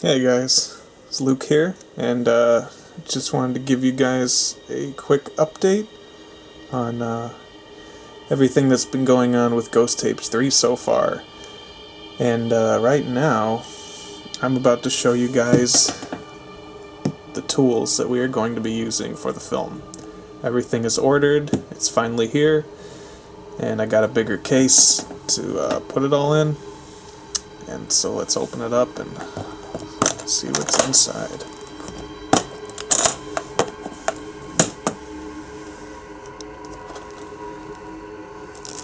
Hey guys, it's Luke here, and just wanted to give you guys a quick update on everything that's been going on with Ghost Tapes 3 so far. And right now, I'm about to show you guys the tools that we are going to be using for the film. Everything is ordered, it's finally here, and I got a bigger case to put it all in. And so let's open it up and see what's inside.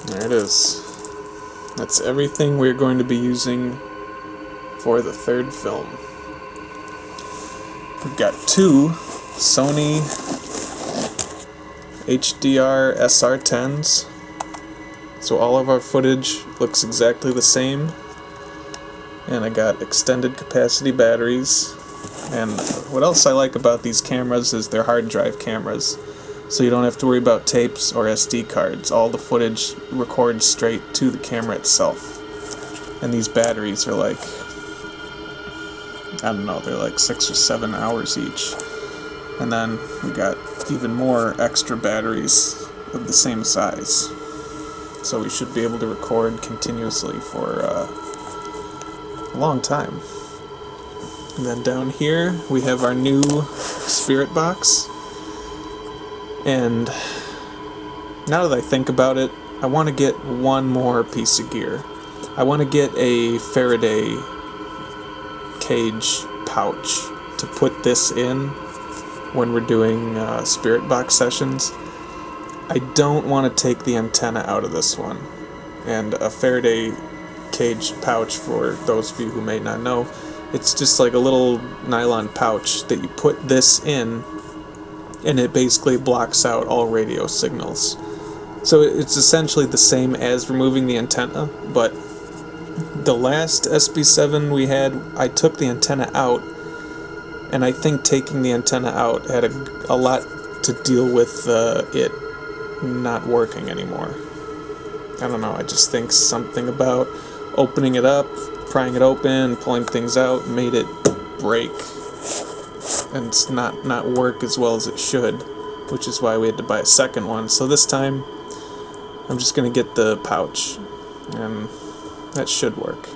There it is. That's everything we're going to be using for the third film. We've got two Sony HDR SR10s, so all of our footage looks exactly the same. And I got extended capacity batteries. And what else I like about these cameras is they're hard drive cameras, so you don't have to worry about tapes or SD cards. All the footage records straight to the camera itself. And these batteries are like, I don't know, they're like 6 or 7 hours each. And then we got even more extra batteries of the same size. So we should be able to record continuously for a long time. And then down here we have our new Spirit Box. And now that I think about it, I want to get one more piece of gear. I want to get a Faraday cage pouch to put this in when we're doing Spirit Box sessions. I don't want to take the antenna out of this one. And a Faraday cage pouch, for those of you who may not know, it's just like a little nylon pouch that you put this in, and it basically blocks out all radio signals. So it's essentially the same as removing the antenna, but the last SB7 we had, I took the antenna out, and I think taking the antenna out had a lot to deal with it not working anymore. I don't know, I just think something about opening it up, prying it open, pulling things out made it break and it's not work as well as it should, which is why we had to buy a second one. So this time I'm just going to get the pouch, and that should work.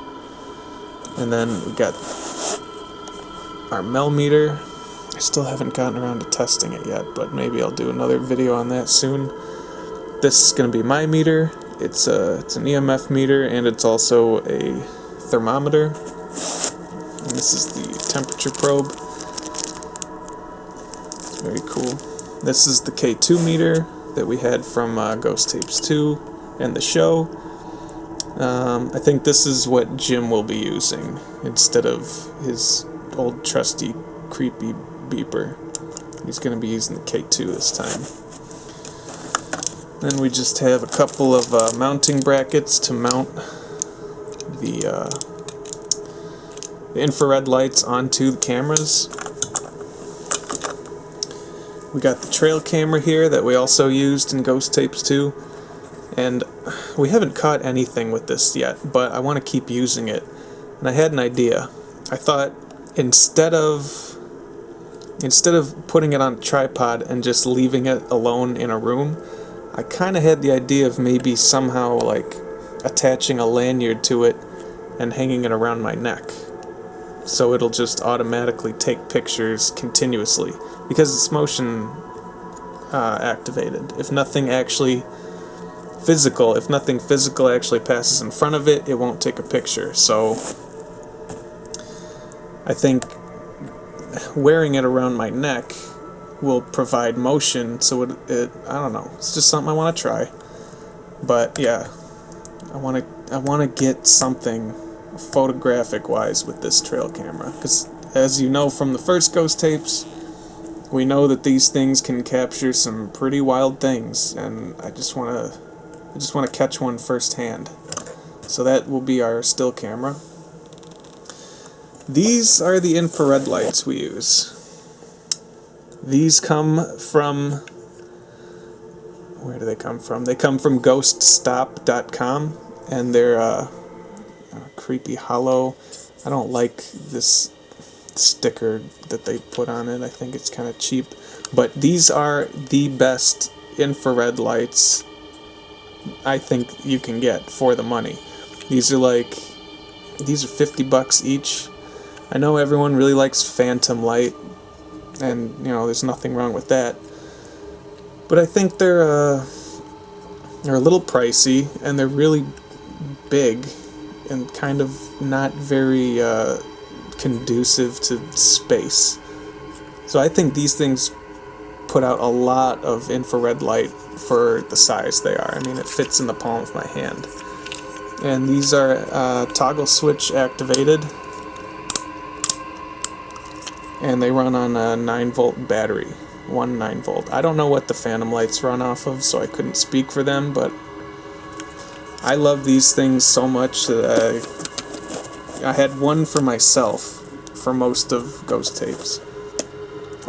And then we got our Mel meter. I still haven't gotten around to testing it yet, but maybe I'll do another video on that soon. This is going to be my meter. It's an EMF meter, and it's also a thermometer. And this is the temperature probe. Very cool. This is the K2 meter that we had from Ghost Tapes 2 and the show. I think this is what Jim will be using instead of his old trusty creepy beeper. He's going to be using the K2 this time. Then we just have a couple of mounting brackets to mount the infrared lights onto the cameras. We got the trail camera here that we also used in Ghost Tapes 2, and we haven't caught anything with this yet, but I want to keep using it. And I had an idea. I thought instead of putting it on a tripod and just leaving it alone in a room, I kind of had the idea of maybe somehow like attaching a lanyard to it and hanging it around my neck, so it'll just automatically take pictures continuously because it's motion activated. If nothing physical actually passes in front of it, it won't take a picture. So I think wearing it around my neck will provide motion, so it I don't know, it's just something I want to try. But yeah, I want to get something photographic wise with this trail camera, because as you know from the first Ghost Tapes, we know that these things can capture some pretty wild things, and I just want to catch one firsthand. So that will be our still camera. These are the infrared lights we use. These come from, where do they come from? They come from ghoststop.com, and they're creepy hollow. I don't like this sticker that they put on it. I think it's kind of cheap. But these are the best infrared lights I think you can get for the money. These are $50 each. I know everyone really likes phantom light, and you know there's nothing wrong with that. But I think they're a little pricey, and they're really big and kind of not very conducive to space. So I think these things put out a lot of infrared light for the size they are. I mean, it fits in the palm of my hand. And these are toggle switch activated, and they run on a 9-volt battery. One 9-volt. I don't know what the phantom lights run off of, so I couldn't speak for them, but I love these things so much that I had one for myself for most of Ghost Tapes.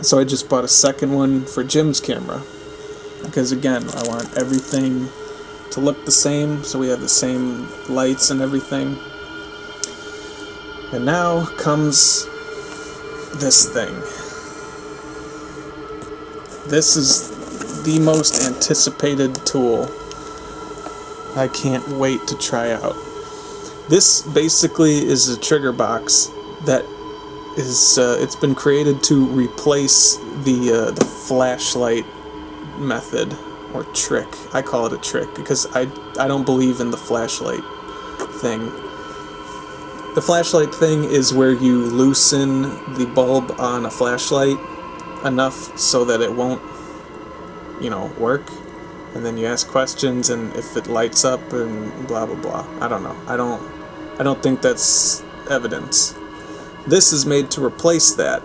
So I just bought a second one for Jim's camera, because again, I want everything to look the same, so we have the same lights and everything. And now comes this thing. This is the most anticipated tool. I can't wait to try out. This basically is a trigger box that is it's been created to replace the flashlight method or trick. I call it a trick because I don't believe in the flashlight thing. The flashlight thing is where you loosen the bulb on a flashlight enough so that it won't, work, and then you ask questions, and if it lights up and blah blah blah. I don't know. I don't think that's evidence. This is made to replace that.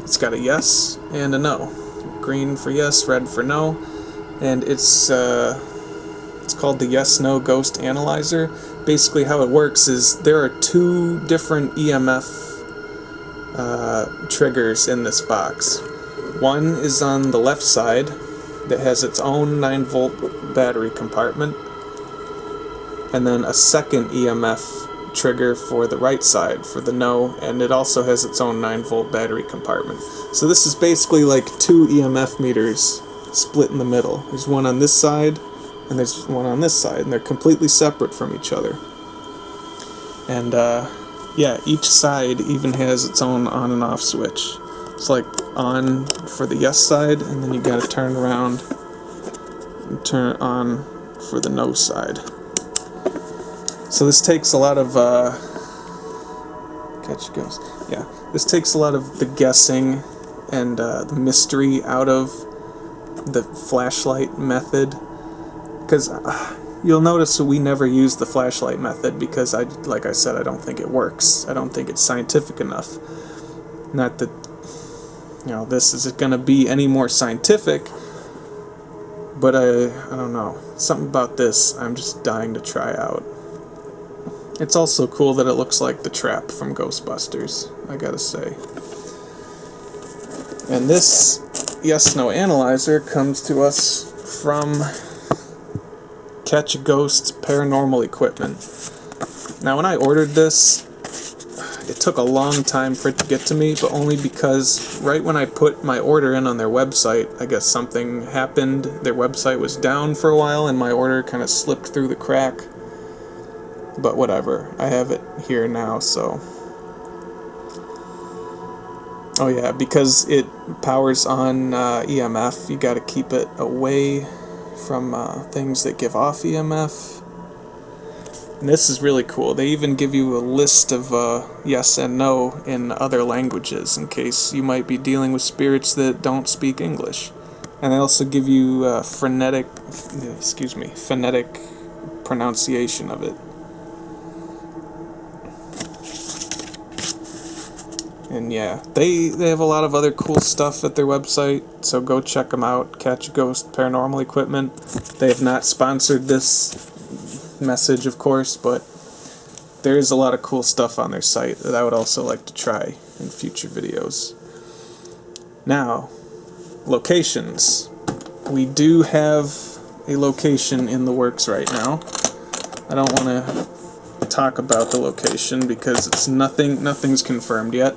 It's got a yes and a no. Green for yes, red for no, and it's called the Yes/No Ghost Analyzer. Basically, how it works is there are two different EMF triggers in this box. One is on the left side that has its own 9-volt battery compartment, and then a second EMF trigger for the right side for the no, and it also has its own 9-volt battery compartment. So this is basically like two EMF meters split in the middle. There's one on this side and there's one on this side, and they're completely separate from each other. And yeah, each side even has its own on and off switch. It's like on for the yes side, and then you gotta turn around and turn it on for the no side. So this takes a lot of this takes a lot of the guessing and the mystery out of the flashlight method, because you'll notice that we never use the flashlight method because like I said, I don't think it works. I don't think it's scientific enough. Not that this is going to be any more scientific, but I don't know, something about this I'm just dying to try out. It's also cool that it looks like the trap from Ghostbusters, I gotta say. And this Yes/No Analyzer comes to us from Catch a Ghost Paranormal Equipment. Now, when I ordered this, it took a long time for it to get to me, but only because right when I put my order in on their website, I guess something happened. Their website was down for a while, and my order kind of slipped through the crack. But whatever, I have it here now, so... Oh yeah, because it powers on EMF, you gotta keep it away from things that give off EMF. And this is really cool. They even give you a list of yes and no in other languages, in case you might be dealing with spirits that don't speak English. And they also give you phonetic pronunciation of it. And yeah, they have a lot of other cool stuff at their website, so go check them out. Catch a Ghost Paranormal Equipment. They have not sponsored this message, of course, but there is a lot of cool stuff on their site that I would also like to try in future videos. Now, locations. We do have a location in the works right now. I don't want to talk about the location because it's nothing's confirmed yet.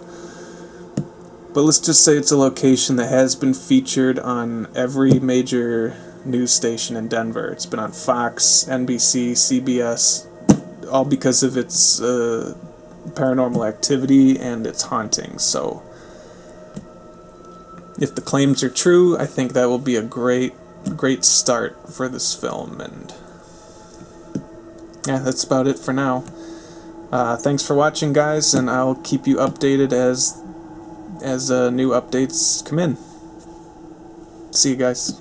But let's just say it's a location that has been featured on every major news station in Denver. It's been on Fox, NBC, CBS, all because of its paranormal activity and its hauntings. So if the claims are true, I think that will be a great start for this film. And yeah, that's about it for now. Thanks for watching, guys, and I'll keep you updated as new updates come in. See you guys.